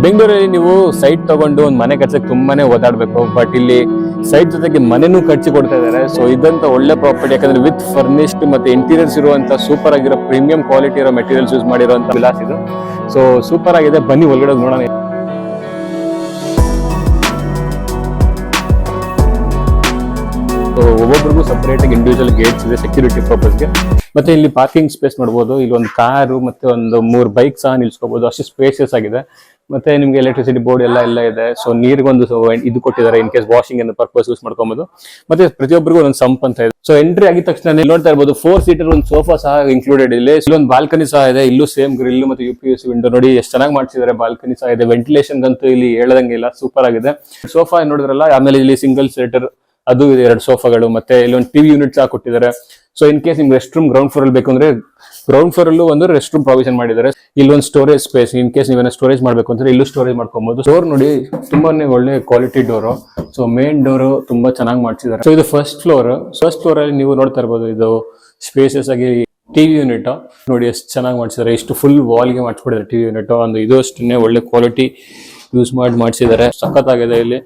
ಬೆಂಗಳೂರಲ್ಲಿ ನೀವು ಸೈಟ್ ತಗೊಂಡು ಒಂದು ಮನೆ ಕಟ್ಸಕ್ಕೆ ತುಂಬಾನೇ ಓದಾಡ್ಬೇಕು. ಬಟ್ ಇಲ್ಲಿ ಸೈಟ್ ಜೊತೆಗೆ ಮನೆನೂ ಕಟ್ಸಿ ಕೊಡ್ತಾ ಇದ್ದಾರೆ. ಸೊ ಇದಂತ ಒಳ್ಳೆ ಪ್ರಾಪರ್ಟಿ, ಯಾಕಂದ್ರೆ ವಿತ್ ಫರ್ನಿಶ್ಡ್ ಮತ್ತೆ ಇಂಟೀರಿಯರ್ಸ್ ಇರುವಂತ ಸೂಪರ್ ಆಗಿರೋ ಪ್ರೀಮಿಯಂ ಕ್ವಾಲಿಟಿ ಇರೋ ಮೆಟೀರಿಯಲ್ಸ್ ಯೂಸ್ ಮಾಡಿರುವಂತ ವಿಲಾಸ್ ಇದು. ಸೊ ಸೂಪರ್ ಆಗಿದೆ, ಬನ್ನಿ ಒಳಗಡೆ ನೋಡೋಣ. ಒಬ್ಬೊಬ್ರಿಗೂ ಸಪರೇಟ್ ಆಗಿ ಇಂಡಿವಿಜುವಲ್ ಗೇಟ್ಸ್ ಇದೆ ಸೆಕ್ಯೂರಿಟಿ ಪರ್ಪಸ್ಗೆ. ಮತ್ತೆ ಇಲ್ಲಿ ಪಾರ್ಕಿಂಗ್ ಸ್ಪೇಸ್ ನೋಡಬಹುದು. ಇಲ್ಲಿ ಒಂದು ಕಾರು ಮತ್ತೆ ಒಂದು 3 ಬೈಕ್ ಸಹ ನಿಲ್ಸ್ಕೋಬಹುದು, ಅಷ್ಟು ಸ್ಪೇಸಿಯಸ್ ಆಗಿದೆ. ಮತ್ತೆ ನಿಮ್ಗೆ ಎಲೆಕ್ಟ್ರಿಸಿಟಿ ಬೋರ್ಡ್ ಎಲ್ಲ ಇದೆ. ಸೊ ನೀರಿಗೊಂದು ಇದು ಕೊಟ್ಟಿದ್ದಾರೆ, ಇನ್ ಕೇಸ್ ವಾಷಿಂಗ್ ಅನ್ನು ಪರ್ಪಸ್ ಯೂಸ್ ಮಾಡ್ಕೊಬಹುದು. ಮತ್ತೆ ಪ್ರತಿಯೊಬ್ಬರಿಗೂ ಒಂದು ಸಂಪ್ ಅಂತ ಇದೆ. ಸೊ ಎಂಟ್ರಿ ಆಗಿದ ತಕ್ಷಣ ನೋಡ್ತಾ ಇರಬಹುದು 4 ಸೀಟರ್ ಒಂದು ಸೋಫಾ ಸಹ ಇನ್ಕ್ಲೂಡೆಡ್. ಇಲ್ಲಿ ಒಂದು ಬಾಲ್ಕನಿ ಸಹ ಇದೆ. ಇಲ್ಲೂ ಸೇಮ್ ಗ್ರಿಲ್ ಮತ್ತೆ UPS ವಿಂಡೋ ನೋಡಿ ಎಷ್ಟು ಚೆನ್ನಾಗಿ ಮಾಡ್ಸಿದ್ದಾರೆ. ಬಾಲ್ಕನಿ ಸಹ ಇದೆ. ವೆಂಟಿಲೇಷನ್ ಅಂತೂ ಇಲ್ಲಿ ಹೇಳದಂಗಿಲ್ಲ, ಸೂಪರ್ ಆಗಿದೆ. ಸೋಫಾ ನೋಡಿದ್ರಲ್ಲ, ಆಮೇಲೆ ಇಲ್ಲಿ ಸಿಂಗಲ್ ಸೀಟರ್ ಅದು ಇದೆ, 2 ಸೋಫಾಗಳು. ಮತ್ತೆ ಇಲ್ಲಿ ಒಂದು ಟಿವಿ ಯೂನಿಟ್ ಸಹ ಕೊಟ್ಟಿದ್ದಾರೆ. ಸೊ ಇನ್ ಕೇಸ್ ನಿಮ್ಗೆ ರೆಸ್ಟ್ ರೂಮ್ ಗ್ರೌಂಡ್ ಫ್ಲೋರ್ ಅಲ್ಲಿ ಬೇಕು ಅಂದ್ರೆ ಗ್ರೌಂಡ್ ಫ್ಲೋರ್ ಅಲ್ಲೂ ಒಂದು ರೆಸ್ಟ್ ರೂಮ್ ಪ್ರಾವಿಷನ್ ಮಾಡಿದ್ದಾರೆ. ಇಲ್ಲೊಂದು ಸ್ಟೋರೇಜ್ ಸ್ಪೇಸ್, ಇನ್ ಕೇಸ್ ನೀವೇನ ಸ್ಟೋರೇಜ್ ಮಾಡ್ಬೇಕು ಅಂದ್ರೆ ಇಲ್ಲೂ ಸ್ಟೋರೇಜ್ ಮಾಡ್ಕೊಬಹುದು. ಡೋರ್ ನೋಡಿ ತುಂಬಾನೇ ಒಳ್ಳೆ quality door. So main door ತುಂಬಾ ಚೆನ್ನಾಗಿ ಮಾಡ್ಸಿದ್ದಾರೆ. ಸೊ ಇದು ಫಸ್ಟ್ ಫ್ಲೋರ್ ಅಲ್ಲಿ ನೀವು ನೋಡ್ತಾ ಇರಬಹುದು, ಇದು ಸ್ಪೇಸಸ್ ಆಗಿ ಟಿವಿ ಯೂನಿಟ್ ನೋಡಿ ಎಷ್ಟು ಚೆನ್ನಾಗಿ ಮಾಡ್ಸಿದ್ದಾರೆ. ಇಷ್ಟು ಫುಲ್ ವಾಲ್ ಗೆ ಮಾಡಿಸ್ಬಿಟ್ಟಿದ್ದಾರೆ ಟಿವಿ ಯೂನಿಟ್. ಒಂದು ಇದು ಅಷ್ಟನ್ನೇ ಒಳ್ಳೆ ಕ್ವಾಲಿಟಿ ಯೂಸ್ ಮಾಡಿಸಿದ್ದಾರೆ, ಸಖತ್ತಾಗಿದೆ ಇಲ್ಲಿ.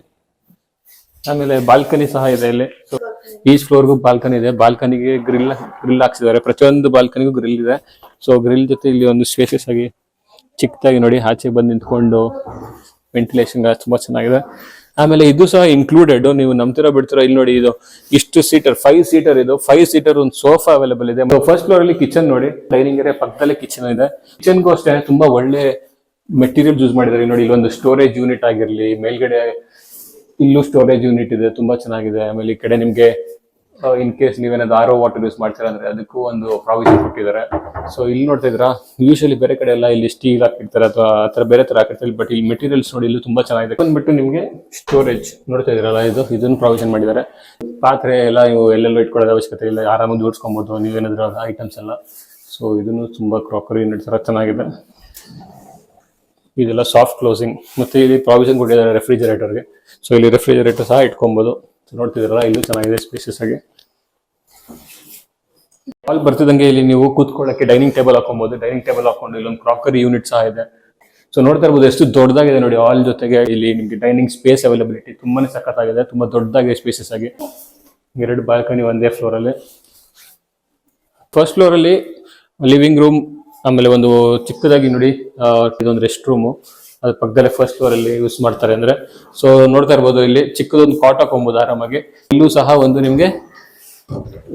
ಆಮೇಲೆ ಬಾಲ್ಕನಿ ಸಹ ಇದೆ ಇಲ್ಲಿ. ಸೊ ಈಚ್ ಫ್ಲೋರ್ಗೂ ಬಾಲ್ಕನಿ ಇದೆ. ಬಾಲ್ಕನಿಗೆ ಗ್ರಿಲ್ ಹಾಕ್ಸಿದ್ದಾರೆ. ಪ್ರತಿಯೊಂದು ಬಾಲ್ಕನಿಗೂ ಗ್ರಿಲ್ ಇದೆ. ಸೊ ಗ್ರಿಲ್ ಜೊತೆ ಇಲ್ಲಿ ಒಂದು ಸ್ಪೇಸಸ್ ಆಗಿ ಚಿಕ್ಕದಾಗಿ ನೋಡಿ ಆಚೆ ಬಂದು ನಿಂತ್ಕೊಂಡು ವೆಂಟಿಲೇಷನ್ ತುಂಬಾ ಚೆನ್ನಾಗಿದೆ. ಆಮೇಲೆ ಇದು ಸಹ ಇನ್ಕ್ಲೂಡೆಡ್. ನೀವು ನಂಬ್ತಿರೋ ಬಿಡ್ತಿರೋ, ಇಲ್ಲಿ ನೋಡಿ ಇದು ಇಷ್ಟು ಸೀಟರ್ 5 ಸೀಟರ್ ಇದು 5 ಸೀಟರ್ ಒಂದು ಸೋಫಾ ಅವೈಲೇಬಲ್ ಇದೆ. ಫಸ್ಟ್ ಫ್ಲೋರ್ ಅಲ್ಲಿ ಕಿಚನ್ ನೋಡಿ, ಡೈನಿಂಗ್ ಏರಿಯಾ ಪಕ್ಕದಲ್ಲೇ ಕಿಚನ್ ಇದೆ. ಕಿಚನ್ಗೂ ಅಷ್ಟೇ ತುಂಬಾ ಒಳ್ಳೆ ಮೆಟೀರಿಯಲ್ ಯೂಸ್ ಮಾಡಿದ್ದಾರೆ. ನೋಡಿ ಇಲ್ಲೊಂದು ಸ್ಟೋರೇಜ್ ಯೂನಿಟ್ ಆಗಿರ್ಲಿ, ಮೇಲ್ಗಡೆ ಇಲ್ಲೂ ಸ್ಟೋರೇಜ್ ಯೂನಿಟ್ ಇದೆ, ತುಂಬಾ ಚೆನ್ನಾಗಿದೆ. ಆಮೇಲೆ ಈ ಕಡೆ ನಿಮ್ಗೆ ಇನ್ ಕೇಸ್ ನೀವೇನಾದ್ರು RO ವಾಟರ್ ಯೂಸ್ ಮಾಡ್ತೀರಾ ಅಂದ್ರೆ ಅದಕ್ಕೂ ಒಂದು ಪ್ರಾವಿಷನ್ ಕೊಟ್ಟಿದ್ದಾರೆ. ಸೊ ಇಲ್ಲಿ ನೋಡ್ತಾ ಇದ್ರಾ, ಯೂಶಲಿ ಬೇರೆ ಕಡೆ ಎಲ್ಲ ಇಲ್ಲಿ ಸ್ಟೀಲ್ ಹಾಕಿರ್ತಾರೆ ಅಥವಾ ಆತರ ಬೇರೆ ತರ ಹಾಕಿರ್ತಾರೆ. ಬಟ್ ಇಲ್ಲಿ ಮೆಟೀರಿಯಲ್ಸ್ ನೋಡಿ ಇಲ್ಲೂ ತುಂಬಾ ಚೆನ್ನಾಗಿದೆ. ಬಂದ್ಬಿಟ್ಟು ನಿಮ್ಗೆ ಸ್ಟೋರೇಜ್ ನೋಡ್ತಾ ಇದ್ರಲ್ಲ, ಇದನ್ನು ಪ್ರಾವಿಷನ್ ಮಾಡಿದ್ದಾರೆ. ಪಾತ್ರೆ ಎಲ್ಲ ನೀವು ಎಲ್ಲೆಲ್ಲೋ ಇಟ್ಕೊಳ್ಳೋದು ಅವಶ್ಯಕತೆ ಇಲ್ಲ, ಆರಾಮಾಗಿ ಜೋಡಿಸ್ಕೊಬಹುದು ನೀವೇನಾದ್ರೂ ಐಟಮ್ಸ್ ಎಲ್ಲ. ಸೊ ಇದನ್ನು ತುಂಬಾ ಕ್ರಾಕರಿ ಯೂನಿಟ್ ತರ ಚೆನ್ನಾಗಿದೆ. ಇದೆಲ್ಲ ಸಾಫ್ಟ್ ಕ್ಲೋಸಿಂಗ್. ಮತ್ತೆ ಇಲ್ಲಿ ಪ್ರಾವಿಷನ್ ಕೊಟ್ಟಿದ್ದಾರೆ ರೆಫ್ರಿಜರೇಟರ್ಗೆ. ಸೊ ಇಲ್ಲಿ ರೆಫ್ರಿಜರೇಟರ್ ಸಹ ಇಟ್ಕೊಬಹುದು. ನೋಡ್ತಿದ್ರಲ್ಲ, ಇಲ್ಲೂ ಚೆನ್ನಾಗಿದೆ ಸ್ಪೇಸಸ್ ಆಗಿ. ಹಾಲ್ ಬರ್ತಿದಂಗೆ ಇಲ್ಲಿ ನೀವು ಕೂತ್ಕೊಳ್ಳಕ್ಕೆ ಡೈನಿಂಗ್ ಟೇಬಲ್ ಹಾಕೊಬಹುದು. ಡೈನಿಂಗ್ ಟೇಬಲ್ ಹಾಕೊಂಡು ಇಲ್ಲೊಂದು ಕ್ರಾಕರಿ ಯೂನಿಟ್ ಸಹ ಇದೆ. ಸೊ ನೋಡ್ತಾ ಇರ್ಬೋದು ಎಷ್ಟು ದೊಡ್ಡದಾಗಿದೆ ನೋಡಿ. ಹಾಲ್ ಜೊತೆಗೆ ಇಲ್ಲಿ ನಿಮ್ಗೆ ಡೈನಿಂಗ್ ಸ್ಪೇಸ್ ಅವೈಲಬಿಲಿಟಿ ತುಂಬಾನೇ ಸಖತ್ತಾಗಿದೆ, ತುಂಬಾ ದೊಡ್ಡದಾಗಿದೆ ಸ್ಪೇಸಸ್ ಆಗಿ. 2 ಬಾಲ್ಕನಿ ಒಂದೇ ಫ್ಲೋರ್ ಅಲ್ಲಿ. ಫಸ್ಟ್ ಫ್ಲೋರ್ ಅಲ್ಲಿ ಲಿವಿಂಗ್ ರೂಮ್, ಆಮೇಲೆ ಒಂದು ಚಿಕ್ಕದಾಗಿ ನೋಡಿ ಇದೊಂದು ರೆಸ್ಟ್ ರೂಮು, ಅದ್ರ ಪಕ್ಕದಲ್ಲೇ ಫಸ್ಟ್ ಫ್ಲೋರ್ ಅಲ್ಲಿ ಯೂಸ್ ಮಾಡ್ತಾರೆ ಅಂದ್ರೆ. ಸೊ ನೋಡ್ತಾ ಇರ್ಬೋದು, ಇಲ್ಲಿ ಚಿಕ್ಕದೊಂದು ಕಾಟ್ ಹಾಕೊಬಹುದು ಆರಾಮಾಗಿ. ಇಲ್ಲೂ ಸಹ ಒಂದು ನಿಮ್ಗೆ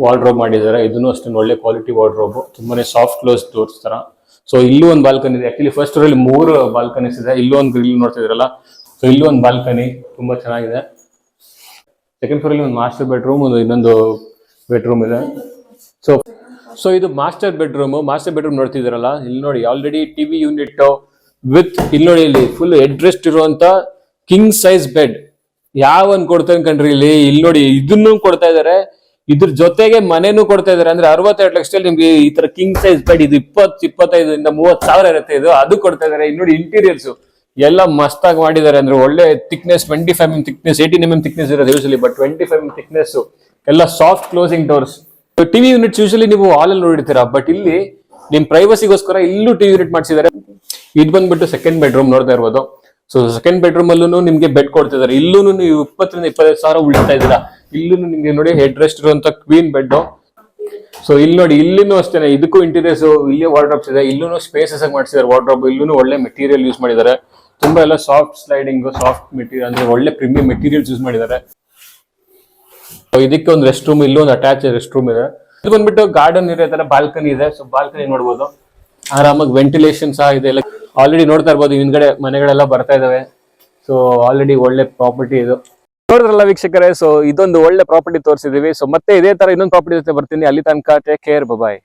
ವಾರ್ಡ್ರೋಬ್ ಮಾಡಿದ್ದಾರೆ. ಇದನ್ನು ಅಷ್ಟೊಂದು ಒಳ್ಳೆ ಕ್ವಾಲಿಟಿ ವಾರ್ಡ್ರೋಬ್, ತುಂಬಾನೇ ಸಾಫ್ಟ್ ಕ್ಲೋಸ್ ಡೋರ್ಸ್ ತರ. ಸೊ ಇಲ್ಲೂ ಒಂದು ಬಾಲ್ಕನಿ ಇದೆ. ಆಕ್ಚುಲಿ ಫಸ್ಟ್ ಫ್ಲೋರ್ ಅಲ್ಲಿ 3 ಬಾಲ್ಕನೀಸ್ ಇದೆ. ಇಲ್ಲೂ ಒಂದು ಗ್ರಿಲ್ ನೋಡ್ತಾ ಇದ್ರಲ್ಲ, ಸೊ ಇಲ್ಲೂ ಒಂದು ಬಾಲ್ಕನಿ ತುಂಬಾ ಚೆನ್ನಾಗಿದೆ. ಸೆಕೆಂಡ್ ಫ್ಲೋರ್ ಅಲ್ಲಿ ಒಂದು ಮಾಸ್ಟರ್ ಬೆಡ್ರೂಮ್, ಒಂದು ಇನ್ನೊಂದು ಬೆಡ್ರೂಮ್ ಇದೆ. ಸೊ ಇದು ಮಾಸ್ಟರ್ ಬೆಡ್ರೂಮ್ ನೋಡ್ತಿದ್ದೀರಲ್ಲ, ಇಲ್ಲಿ ನೋಡಿ ಆಲ್ರೆಡಿ ಟಿವಿ ಯೂನಿಟ್ ವಿತ್ ಇಲ್ಲಿ ನೋಡಿ ಇಲ್ಲಿ ಫುಲ್ ಹೆಡ್ ರೆಸ್ಟ್ ಇರುವಂತ ಕಿಂಗ್ ಸೈಜ್ ಬೆಡ್. ಯಾವನ್ ಕೊಡ್ತಾನೆ ಕಣ್ರಿ ಇಲ್ಲಿ ನೋಡಿ ಇದನ್ನು ಕೊಡ್ತಾ ಇದಾರೆ. ಇದ್ರ ಜೊತೆಗೆ ಮನೆನೂ ಕೊಡ್ತಾ ಇದಾರೆ. ಅಂದ್ರೆ 62 ಲಕ್ಷದಲ್ಲಿ ನಿಮ್ಗೆ ಈ ತರ ಕಿಂಗ್ ಸೈಜ್ ಬೆಡ್ ಇದು 25,000 ಇಂದ 30,000 ಇರುತ್ತೆ. ಇದು ಅದು ಕೊಡ್ತಾ ಇದಾರೆ. ಇಲ್ಲಿ ನೋಡಿ ಇಂಟೀರಿಯರ್ಸ್ ಎಲ್ಲ ಮಸ್ತಾಗಿ ಮಾಡಿದ್ದಾರೆ. ಅಂದ್ರೆ ಒಳ್ಳೆ thickness, 25 mm thickness, 18 mm thickness ಇರೋದು ಯೂಶಲಿ, ಬಟ್ 25 mm ಥಿಕ್ನೆಸ್. ಎಲ್ಲ soft closing doors. TV units usually ನೀವು ಹಾಲ್ ಅಲ್ಲಿ ನೋಡಿರ್ತೀರಾ, ಬಟ್ ಇಲ್ಲಿ ನಿಮ್ ಪ್ರೈವಸಿಗೋಸ್ಕರ ಇಲ್ಲೂ ಟಿವಿ ಯೂನಿಟ್ ಮಾಡಿಸಿದ್ದಾರೆ. ಇದು ಬಂದ್ಬಿಟ್ಟು ಸೆಕೆಂಡ್ ಬೆಡ್ರೂಮ್ ನೋಡ್ತಾ ಇರ್ಬೋದು. ಸೊ ಸೆಕೆಂಡ್ ಬೆಡ್ರೂಮ್ ಅಲ್ಲೂ ನಿಮ್ಗೆ ಬೆಡ್ ಕೊಡ್ತಿದ್ದಾರೆ. ಇಲ್ಲೂ ನೀವು 20 ರಿಂದ 25,000 ಉಳಿಸ್ತಾ ಇದ್ದೀರಾ. ಇಲ್ಲೂ ನಿಮ್ಗೆ ನೋಡಿ ಹೆಡ್ ರೆಸ್ಟ್ ಇರುವಂತ ಕ್ವೀನ್ ಬೆಡ್. ಸೊ ಇಲ್ಲಿ ನೋಡಿ ಇಲ್ಲಿನೂ ಅಷ್ಟೇನೆ, ಇದಕ್ಕೂ ಇಂಟೀರಿಯರ್ಸ್ ಇಲ್ಲಿ ವಾರ್ಡ್ರೋಬ್ಸ್ ಇದೆ. ಇಲ್ಲೂ ಸ್ಪೇಸಸ್ ಆಗಿ ಮಾಡಿಸಿದ್ದಾರೆ ವಾರ್ಡ್ರೋಬ್. ಇಲ್ಲೂ ಒಳ್ಳೆ ಮೆಟೀರಿಯಲ್ ಯೂಸ್ ಮಾಡಿದ್ದಾರೆ. ತುಂಬಾ ಎಲ್ಲ ಸಾಫ್ಟ್ ಸ್ಲೈಡಿಂಗ್, ಸಾಫ್ಟ್ ಮೆಟೀರಿಯಲ್, ಅಂದ್ರೆ ಒಳ್ಳೆ ಪ್ರೀಮಿಯಂ ಮೆಟೀರಿಯಲ್ಸ್ ಯೂಸ್ ಮಾಡಿದ್ದಾರೆ. ಇದಕ್ಕೆ ಒಂದು ರೆಸ್ಟ್ ರೂಮ್, ಇಲ್ಲೂ ಒಂದು ಅಟ್ಯಾಚ್ ರೆಸ್ಟ್ ರೂಮ್ ಇದೆ. ಇದು ಬಂದ್ಬಿಟ್ಟು ಗಾರ್ಡನ್ ಇರೋ ತರ ಬಾಲ್ಕನಿ ಇದೆ. ಸೊ ಬಾಲ್ಕನಿ ನೋಡ್ಬೋದು, ಆರಾಮಾಗಿ ವೆಂಟಿಲೇಷನ್ ಸಹ ಇದೆ. ಆಲ್ರೆಡಿ ನೋಡ್ತಾ ಇರ್ಬೋದು, ಹಿಂದ್ಗಡೆ ಮನೆಗಳೆಲ್ಲ ಬರ್ತಾ ಇದಾವೆ. ಸೊ ಆಲ್ರೆಡಿ ಒಳ್ಳೆ ಪ್ರಾಪರ್ಟಿ ಇದು. ನೋಡಿದ್ರಲ್ಲ ವೀಕ್ಷಕರೇ, ಸೊ ಇದೊಂದು ಒಳ್ಳೆ ಪ್ರಾಪರ್ಟಿ ತೋರಿಸಿದೀವಿ. ಸೊ ಮತ್ತೆ ಇದೇ ತರ ಇನ್ನೊಂದು ಪ್ರಾಪರ್ಟಿ ಜೊತೆ ಬರ್ತೀನಿ. ಅಲ್ಲಿ ತನಕ ಟೇಕ್ ಕೇರ್, ಬಾಯ್.